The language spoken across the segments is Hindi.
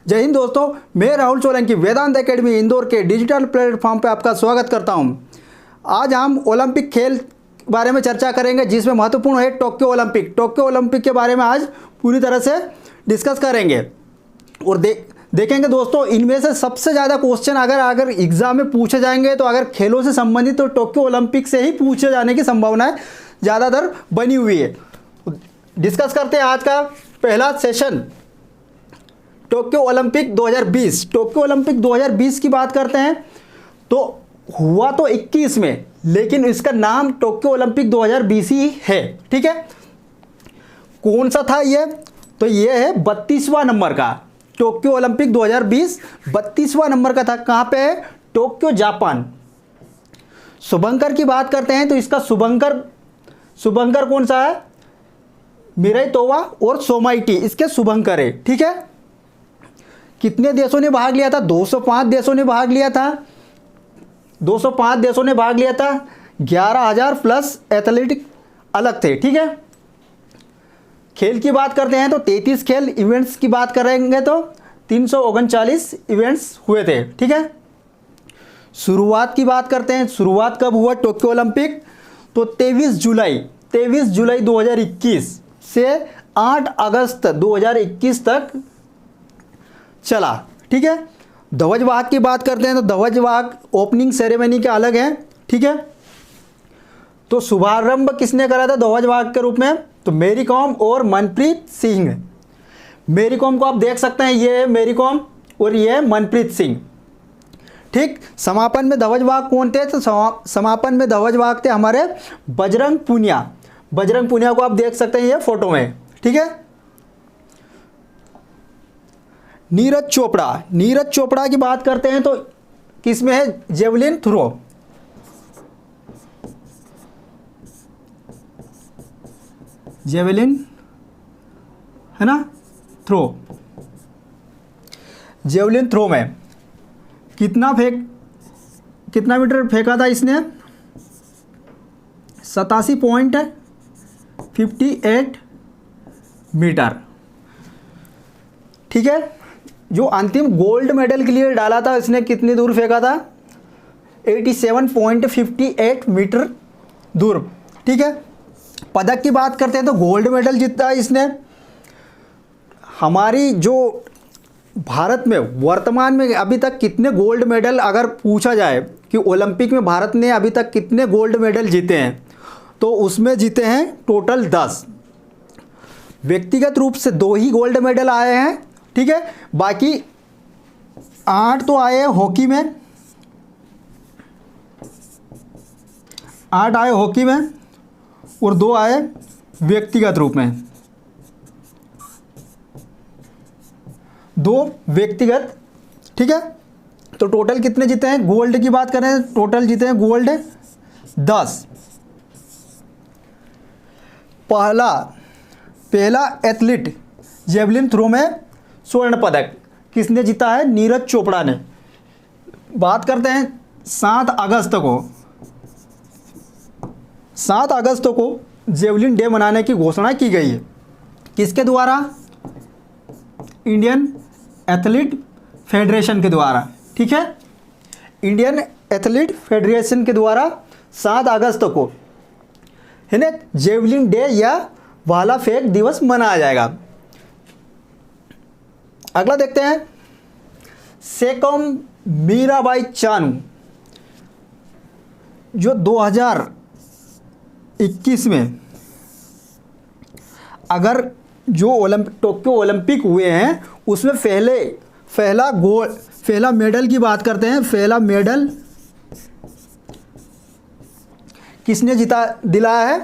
जय हिंद दोस्तों, मैं राहुल सोलंकी वेदांत एकेडमी इंदौर के डिजिटल प्लेटफॉर्म पर आपका स्वागत करता हूं। आज हम ओलंपिक खेल बारे में चर्चा करेंगे, जिसमें महत्वपूर्ण है टोक्यो ओलंपिक। टोक्यो ओलंपिक के बारे में आज पूरी तरह से डिस्कस करेंगे और देखेंगे दोस्तों, इनमें से सबसे ज़्यादा क्वेश्चन अगर एग्जाम में पूछे जाएंगे तो अगर खेलों से संबंधित तो टोक्यो ओलंपिक से ही पूछे जाने की संभावना ज़्यादातर बनी हुई है। डिस्कस करते हैं आज का पहला session, Tokyo Olympic 2020। Tokyo Olympic 2020 की बात करते हैं तो हुआ तो 21 में, लेकिन इसका नाम टोक्यो ओलंपिक 2020 ही है। ठीक है, कौन सा था ये? तो ये है 32वां नंबर का। टोक्यो ओलंपिक 2020 32वां नंबर का था। कहाँ पे है? Tokyo, Japan. शुभंकर की बात करते हैं तो इसका शुभंकर कौन सा है? मिराई तोवा और सोमाइटी इसके शुभंकर है। ठीक है, कितने देशों ने भाग लिया था? 205 देशों ने भाग लिया था। 205 देशों ने भाग लिया था। 11,000 प्लस एथलेटिक अलग थे। ठीक है, खेल की बात करते हैं तो 33 खेल इवेंट्स की बात करेंगे तो 339 इवेंट्स हुए थे। ठीक है, शुरुआत की बात करते हैं, शुरुआत कब हुआ टोक्यो ओलंपिक? तो 23 जुलाई 2021 से 8 अगस्त 2021 तक चला। ठीक है, ध्वज वाहक की बात करते हैं तो ध्वज वाहक ओपनिंग सेरेमनी के अलग है। ठीक है, तो शुभारंभ किसने करा था ध्वज वाहक के रूप में? तो मैरी कॉम और मनप्रीत सिंह। मैरी कॉम को आप देख सकते हैं, ये है मैरी कॉम और ये है मनप्रीत सिंह। ठीक, समापन में ध्वज वाहक कौन थे? तो समापन में ध्वज वाहक थे हमारे बजरंग पूनिया। बजरंग पूनिया को आप देख सकते हैं ये फोटो में। ठीक है, नीरज चोपड़ा की बात करते हैं तो किसमें है? Javelin throw. जेवलिन है ना, थ्रो। जेवलिन थ्रो में कितना मीटर फेंका था इसने? 87.58 मीटर। ठीक है, जो अंतिम गोल्ड मेडल के लिए डाला था इसने कितनी दूर फेंका था? 87.58 मीटर दूर। ठीक है, पदक की बात करते हैं तो गोल्ड मेडल जीता इसने। हमारी जो भारत में वर्तमान में अभी तक कितने गोल्ड मेडल अगर पूछा जाए कि ओलंपिक में भारत ने अभी तक कितने गोल्ड मेडल जीते हैं, तो उसमें जीते हैं टोटल 10। व्यक्तिगत रूप से 2 ही गोल्ड मेडल आए हैं। ठीक है, बाकी 8 तो आए हैं हॉकी में, 8 आए हॉकी में और 2 आए व्यक्तिगत रूप में। 2 व्यक्तिगत। ठीक है, तो टोटल कितने जीते हैं? गोल्ड की बात करें, टोटल जीते हैं गोल्ड 10। पहला एथलीट जेवलिन थ्रो में स्वर्ण पदक किसने जीता है? नीरज चोपड़ा ने। बात करते हैं 7 अगस्त को जेवलिन डे मनाने की घोषणा की गई है। किसके द्वारा? इंडियन एथलीट फेडरेशन के द्वारा। ठीक है, इंडियन एथलीट फेडरेशन के द्वारा 7 अगस्त को है ना जेवलिन डे या भाला फेंक दिवस मनाया जाएगा। अगला देखते हैं, सेकोम मीराबाई चानू, जो 2021 में अगर जो टोक्यो ओलंपिक हुए हैं उसमें पहला मेडल की बात करते हैं। पहला मेडल किसने दिलाया है?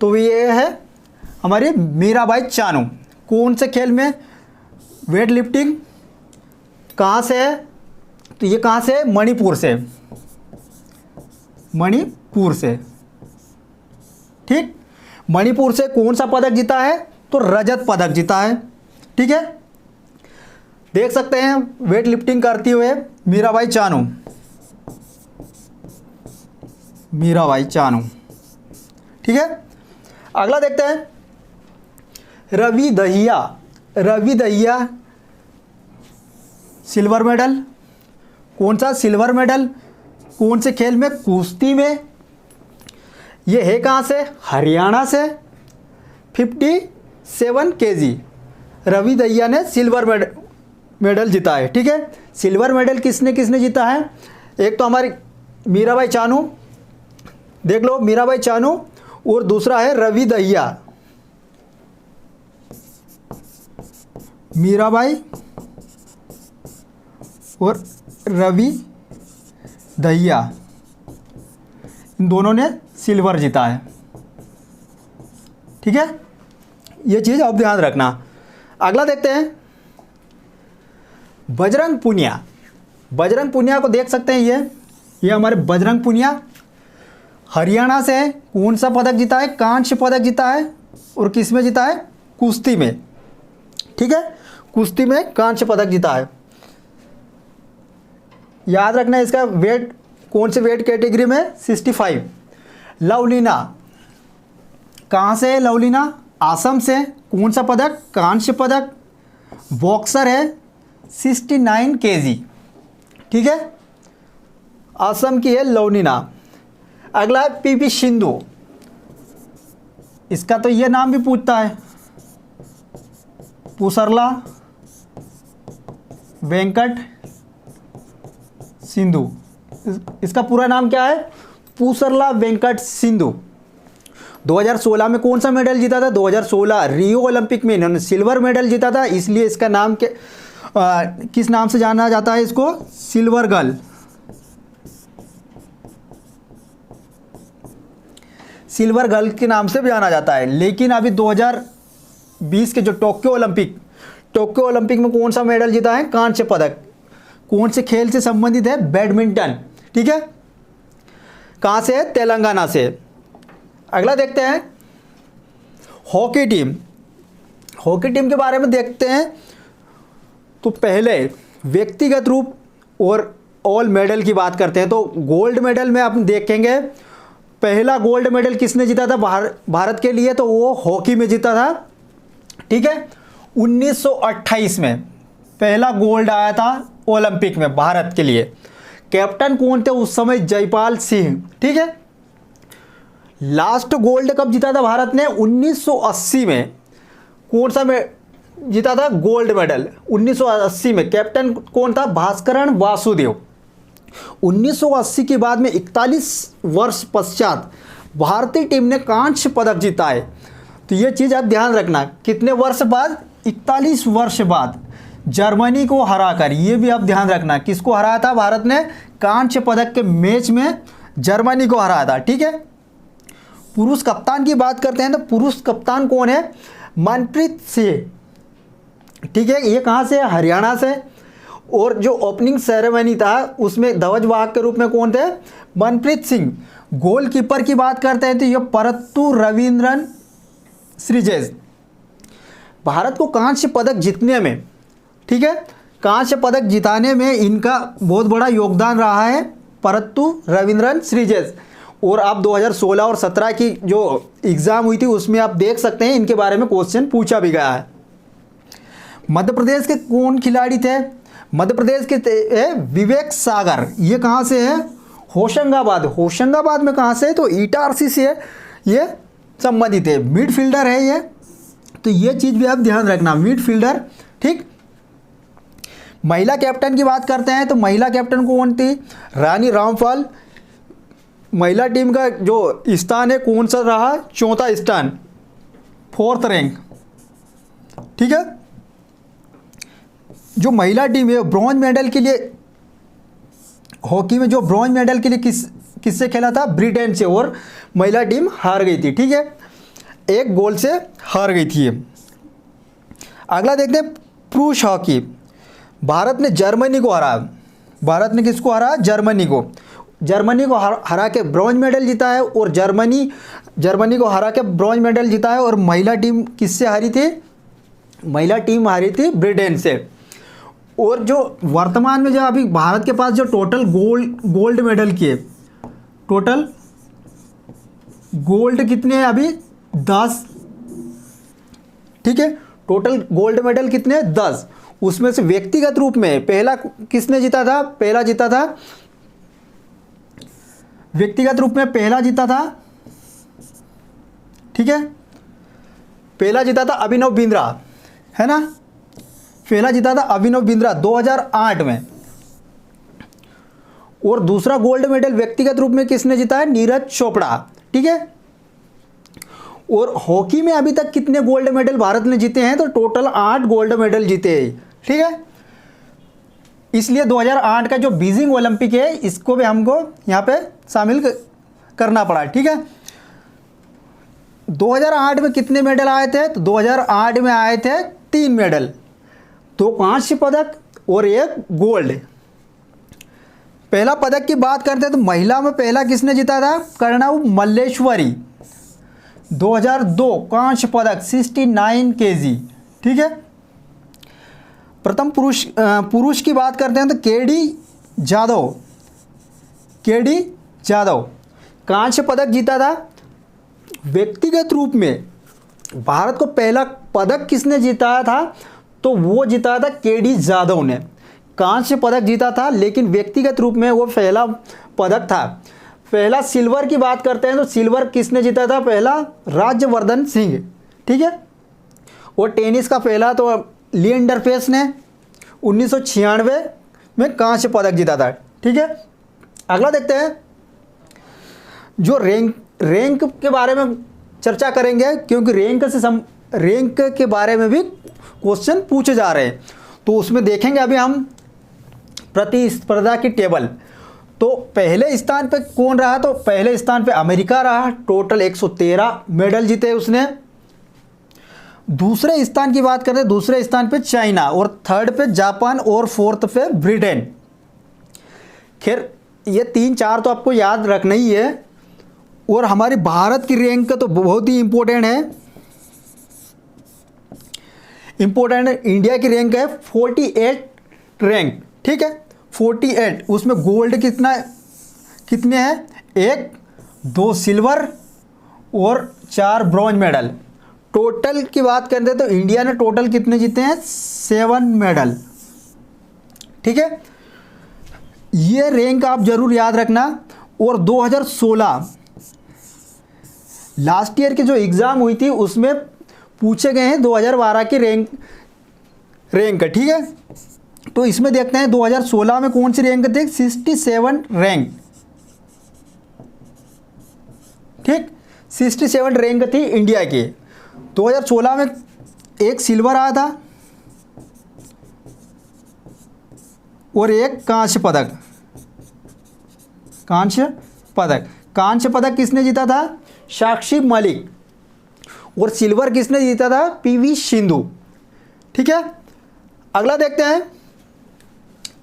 तो ये है हमारी मीराबाई चानू। कौन से खेल में? Weight lifting. कहाँ से है? तो ये कहाँ से? मणिपुर से। ठीक, मणिपुर से कौन सा पदक जीता है? तो रजत पदक जीता है। ठीक है, देख सकते हैं वेट लिफ्टिंग करती हुए मीराबाई चानू। ठीक है, अगला देखते हैं रवि दहिया सिल्वर मेडल। कौन सा सिल्वर मेडल? कौन से खेल में? कुश्ती में। ये है कहाँ से? हरियाणा से। 57 kg रवि दहिया ने सिल्वर मेडल जीता है। ठीक है, सिल्वर मेडल किसने किसने जीता है? एक तो हमारी मीराबाई चानू, देख लो मीराबाई चानू, और दूसरा है रवि दहिया। मीराबाई और रवि दहिया, इन दोनों ने सिल्वर जीता है। ठीक है, ये चीज़ आप ध्यान रखना। अगला देखते हैं बजरंग पुनिया। बजरंग पुनिया को देख सकते हैं, ये हमारे बजरंग पुनिया हरियाणा से है। कौन सा पदक जीता है? कांस्य पदक जीता है। और किस में जीता है? कुश्ती में। ठीक है, कुश्ती में कांस्य पदक जीता है। याद रखना इसका वेट कौन से वेट कैटेगरी में? 65। लवलीना कहाँ से है? लवलीना असम से। कौन सा पदक? कांस्य पदक। बॉक्सर है, 69 kg। ठीक है, असम की है लवलीना। अगला है पीवी सिंधु। इसका तो ये नाम भी पूछता है, पुसरला वेंकट सिंधु। इसका पूरा नाम क्या है? पुसरला वेंकट सिंधु। 2016 में कौन सा मेडल जीता था? 2016 रियो ओलंपिक में इन्होंने सिल्वर मेडल जीता था, इसलिए इसका नाम किस नाम से जाना जाता है? इसको सिल्वर गर्ल। सिल्वर गर्ल के नाम से भी जाना जाता है। लेकिन अभी 2020 के जो टोक्यो ओलंपिक में कौन सा मेडल जीता है? कांस्य पदक। कौन से खेल से संबंधित है? बैडमिंटन। ठीक है, कहाँ से है? तेलंगाना से। अगला देखते हैं हॉकी टीम। हॉकी टीम के बारे में देखते हैं। तो पहले व्यक्तिगत रूप और ऑल मेडल की बात करते हैं। तो गोल्ड मेडल में आप देखेंगे, पहला गोल्ड मेडल किसने जीता था भारत के लिए? तो वो हॉकी में जीता था। ठीक है, 1928 में पहला गोल्ड आया था ओलंपिक में भारत के लिए। कैप्टन कौन थे उस समय? जयपाल सिंह। ठीक है, लास्ट गोल्ड कब जीता था भारत ने? 1980 में। कौन सा में जीता था गोल्ड मेडल? 1980 में। कैप्टन कौन था? भास्करण वासुदेव। 1980 के बाद में 41 वर्ष पश्चात भारतीय टीम ने कांस्य पदक जीता है। तो ये चीज़ आप ध्यान रखना, कितने वर्ष बाद? 41 वर्ष बाद जर्मनी को हराकर। ये भी आप ध्यान रखना, किसको हराया था भारत ने? कांस्य पदक के मैच में जर्मनी को हराया था। ठीक है, पुरुष कप्तान की बात करते हैं। तो पुरुष कप्तान कौन है? मनप्रीत सिंह। ठीक है, ये कहाँ से? हरियाणा से। और जो ओपनिंग सेरेमनी था उसमें ध्वजवाहक के रूप में कौन थे? मनप्रीत सिंह। गोलकीपर की बात करते हैं तो ये परत्तु रविंद्रन श्रीजेश। भारत को कांस्य पदक जीतने में, ठीक है, कांस्य पदक जिताने में इनका बहुत बड़ा योगदान रहा है, परत्तु रविंद्रन श्रीजेश। और आप 2016 और 17 की जो एग्ज़ाम हुई थी उसमें आप देख सकते हैं इनके बारे में क्वेश्चन पूछा भी गया है। मध्य प्रदेश के कौन खिलाड़ी थे? मध्य प्रदेश के है विवेक सागर। ये कहाँ से है? होशंगाबाद। होशंगाबाद में कहाँ से है? तो इटारसी से है, ये संबंधित है। मिडफील्डर है ये, तो ये चीज़ भी आप ध्यान रखना, मिडफील्डर। ठीक, महिला कैप्टन की बात करते हैं तो महिला कैप्टन कौन थी? रानी रामपाल। महिला टीम का जो स्थान है कौन सा रहा? चौथा स्थान, 4th रैंक। ठीक है, जो महिला टीम है ब्रॉन्ज मेडल के लिए, हॉकी में जो ब्रॉन्ज मेडल के लिए किससे खेला था? ब्रिटेन से, और महिला टीम हार गई थी। ठीक है, 1 गोल से हार गई थी। अगला देखते हैं पुरुष हॉकी। भारत ने जर्मनी को हराया। भारत ने किसको हराया? जर्मनी को। जर्मनी को हरा के ब्रॉन्ज मेडल जीता है, और जर्मनी को हरा के ब्रॉन्ज मेडल जीता है। और महिला टीम किससे हारी थी? महिला टीम हारी थी ब्रिटेन से। और जो वर्तमान में जो अभी भारत के पास जो टोटल गोल्ड मेडल किए, टोटल गोल्ड कितने हैं अभी? 10। ठीक है, टोटल गोल्ड मेडल कितने? 10। उसमें से व्यक्तिगत रूप में पहला किसने जीता था? पहला जीता था, व्यक्तिगत रूप में पहला जीता था, ठीक है, पहला जीता था अभिनव बिंद्रा, है ना, पहला जीता था अभिनव बिंद्रा 2008 में। और दूसरा गोल्ड मेडल व्यक्तिगत रूप में किसने जीता है? नीरज चोपड़ा, ठीक है। और हॉकी में अभी तक कितने गोल्ड मेडल भारत ने जीते हैं? तो टोटल 8 गोल्ड मेडल जीते हैं, ठीक है। इसलिए 2008 का जो बीजिंग ओलंपिक है इसको भी हमको यहाँ पे शामिल करना पड़ा, ठीक है। 2008 में कितने मेडल आए थे? तो 2008 में आए थे 3 मेडल, 2 कांस्य पदक और 1 गोल्ड। पहला पदक की बात करते हैं तो महिला में पहला किसने जीता था? कर्णव मल्लेश्वरी, 2002 कांस्य पदक 69 kg, ठीक है। प्रथम पुरुष की बात करते हैं तो केडी जादव कांस्य पदक जीता था। व्यक्तिगत रूप में भारत को पहला पदक किसने जीता था? तो वो जीता था केडी जादव ने, कांस्य पदक जीता था, लेकिन व्यक्तिगत रूप में वो पहला पदक था। पहला सिल्वर की बात करते हैं तो सिल्वर किसने जीता था? पहला राज्यवर्धन सिंह, ठीक है। और टेनिस का पहला तो लिएंडर पेस ने 1996 में कांस्य पदक जीता था, ठीक है। अगला देखते हैं, जो रैंक के बारे में चर्चा करेंगे, क्योंकि रैंक के बारे में भी क्वेश्चन पूछे जा रहे हैं। तो उसमें देखेंगे अभी हम प्रतिस्पर्धा की टेबल। तो पहले स्थान पे कौन रहा? तो पहले स्थान पे अमेरिका रहा, टोटल 113 मेडल जीते उसने। दूसरे स्थान की बात करते हैं, दूसरे स्थान पे चाइना, और थर्ड पे जापान, और फोर्थ पे ब्रिटेन। खैर ये 3-4 तो आपको याद रखना ही है। और हमारी भारत की रैंक तो बहुत ही इंपॉर्टेंट है, इंडिया की रैंक है 48 रैंक, ठीक है, 48। उसमें गोल्ड कितने हैं? 1, 2 सिल्वर और 4 ब्रॉन्ज मेडल। टोटल की बात करते हैं तो इंडिया ने टोटल कितने जीते हैं? 7 मेडल, ठीक है। ये रैंक आप जरूर याद रखना। और 2016 लास्ट ईयर की जो एग्ज़ाम हुई थी उसमें पूछे गए हैं 2012 की रैंक, ठीक है। तो इसमें देखते हैं 2016 में कौन सी रैंक थी? 67 रैंक, ठीक, 67 रैंक थी इंडिया की। 2016 में 1 सिल्वर आया था और 1 कांस्य पदक किसने जीता था? साक्षी मलिक। और सिल्वर किसने जीता था? पीवी सिंधु, ठीक है। अगला देखते हैं,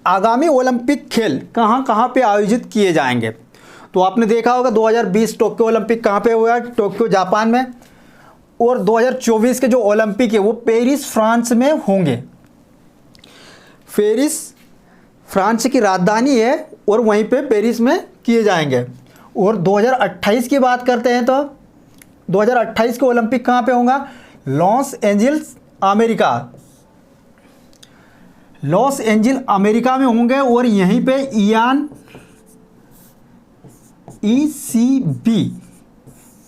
आगामी ओलंपिक खेल कहाँ कहाँ पे आयोजित किए जाएंगे। तो आपने देखा होगा 2020 टोक्यो ओलंपिक कहाँ पे हुआ? टोक्यो जापान में। और 2024 के जो ओलंपिक है वो पेरिस फ्रांस में होंगे। पेरिस फ्रांस की राजधानी है और वहीं पे पेरिस में किए जाएंगे। और 2028 की बात करते हैं तो 2028 के ओलंपिक कहाँ पे होगा? लॉस एंजिल्स अमेरिका में होंगे। और यहीं पे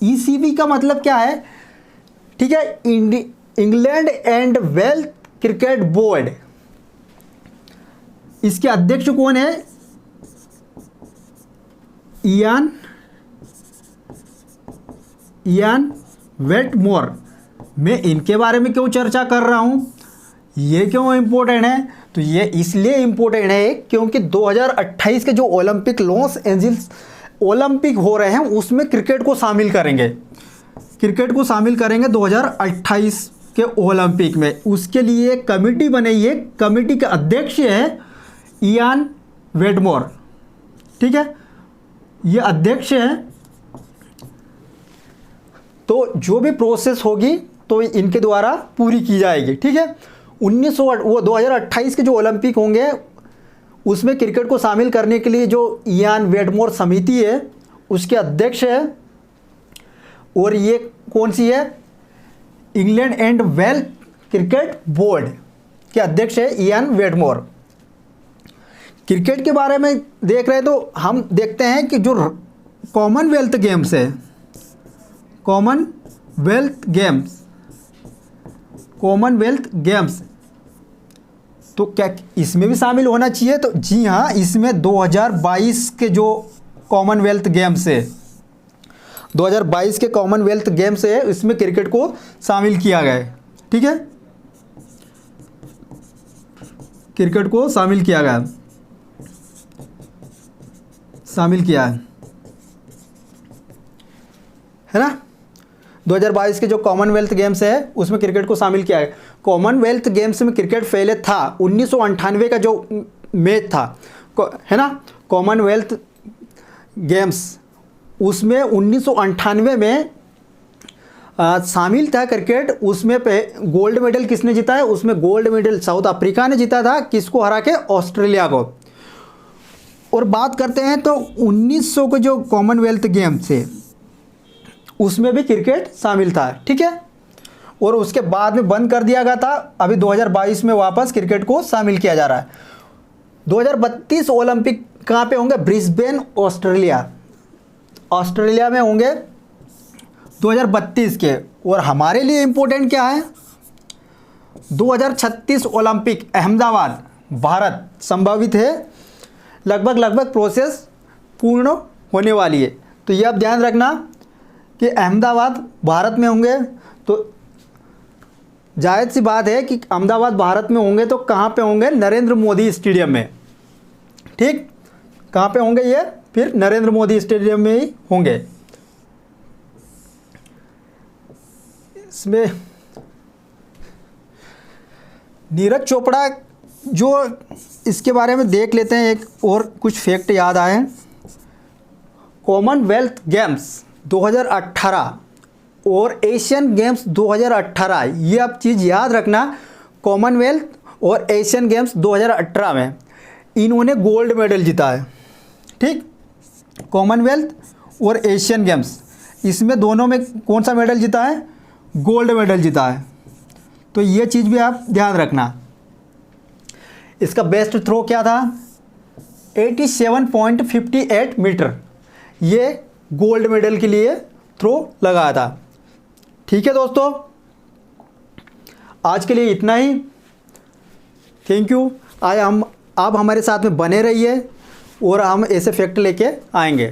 ईसीबी का मतलब क्या है? ठीक है, England and Wales Cricket Board, इसके अध्यक्ष कौन है? Ian Watmore. मैं इनके बारे में क्यों चर्चा कर रहा हूं, ये क्यों इंपॉर्टेंट है? तो ये इसलिए इंपॉर्टेंट है क्योंकि 2028 के जो ओलंपिक लॉस एंजिल्स ओलंपिक हो रहे हैं उसमें क्रिकेट को शामिल करेंगे 2028 के ओलंपिक में। उसके लिए कमेटी बनाई है, कमेटी के अध्यक्ष है इयान वेटमोर, ठीक है, ये अध्यक्ष है। तो जो भी प्रोसेस होगी तो इनके द्वारा पूरी की जाएगी, ठीक है। 2028 के जो ओलंपिक होंगे उसमें क्रिकेट को शामिल करने के लिए जो इयान वेटमोर समिति है उसके अध्यक्ष है। और ये कौन सी है? England and Wales Cricket Board के अध्यक्ष है इयान वेटमोर। क्रिकेट के बारे में देख रहे हैं तो हम देखते हैं कि जो कॉमनवेल्थ गेम्स है, कॉमनवेल्थ गेम्स तो क्या इसमें भी शामिल होना चाहिए? तो जी हाँ, इसमें 2022 के जो कॉमनवेल्थ गेम्स है, 2022 के कॉमनवेल्थ गेम्स है, इसमें क्रिकेट को शामिल किया गया है। ठीक है, क्रिकेट को शामिल किया है ना। 2022 के जो कॉमनवेल्थ गेम्स है उसमें क्रिकेट को शामिल किया है। कॉमनवेल्थ गेम्स में क्रिकेट पहले था, 1998 का जो मैच था, है ना, कॉमनवेल्थ गेम्स, उसमें 1998 में शामिल था क्रिकेट। उसमें गोल्ड मेडल किसने जीता है? उसमें गोल्ड मेडल साउथ अफ्रीका ने जीता था, किसको हरा के? ऑस्ट्रेलिया को। और बात करते हैं तो 1900 के जो कॉमनवेल्थ गेम्स है उसमें भी क्रिकेट शामिल था। ठीक है, और उसके बाद में बंद कर दिया गया था। अभी 2022 में वापस क्रिकेट को शामिल किया जा रहा है। 2032 ओलंपिक कहाँ पे होंगे? ब्रिस्बेन, ऑस्ट्रेलिया में होंगे 2032 के। और हमारे लिए इम्पोर्टेंट क्या है? 2036 ओलंपिक अहमदाबाद, भारत संभावित है। लगभग प्रोसेस पूर्ण होने वाली है। तो ये आप ध्यान रखना कि अहमदाबाद भारत में होंगे। तो जायज़ सी बात है कि अहमदाबाद भारत में होंगे तो कहाँ पे होंगे? नरेंद्र मोदी स्टेडियम में। ठीक, कहाँ पे होंगे ये? फिर नरेंद्र मोदी स्टेडियम में ही होंगे। इसमें नीरज चोपड़ा, जो इसके बारे में देख लेते हैं, एक और कुछ फैक्ट याद आए। कॉमनवेल्थ गेम्स 2018 और एशियन गेम्स 2018, ये आप चीज़ याद रखना। कॉमनवेल्थ और एशियन गेम्स 2018 में इन्होंने गोल्ड मेडल जीता है। ठीक, कॉमनवेल्थ और एशियन गेम्स, इसमें दोनों में कौन सा मेडल जीता है? गोल्ड मेडल जीता है। तो ये चीज़ भी आप ध्यान रखना। इसका बेस्ट थ्रो क्या था? 87.58 मीटर, ये गोल्ड मेडल के लिए थ्रो लगाया था। ठीक है दोस्तों, आज के लिए इतना ही। Thank you. आप हमारे साथ में बने रहिए और हम ऐसे फैक्ट लेके आएंगे।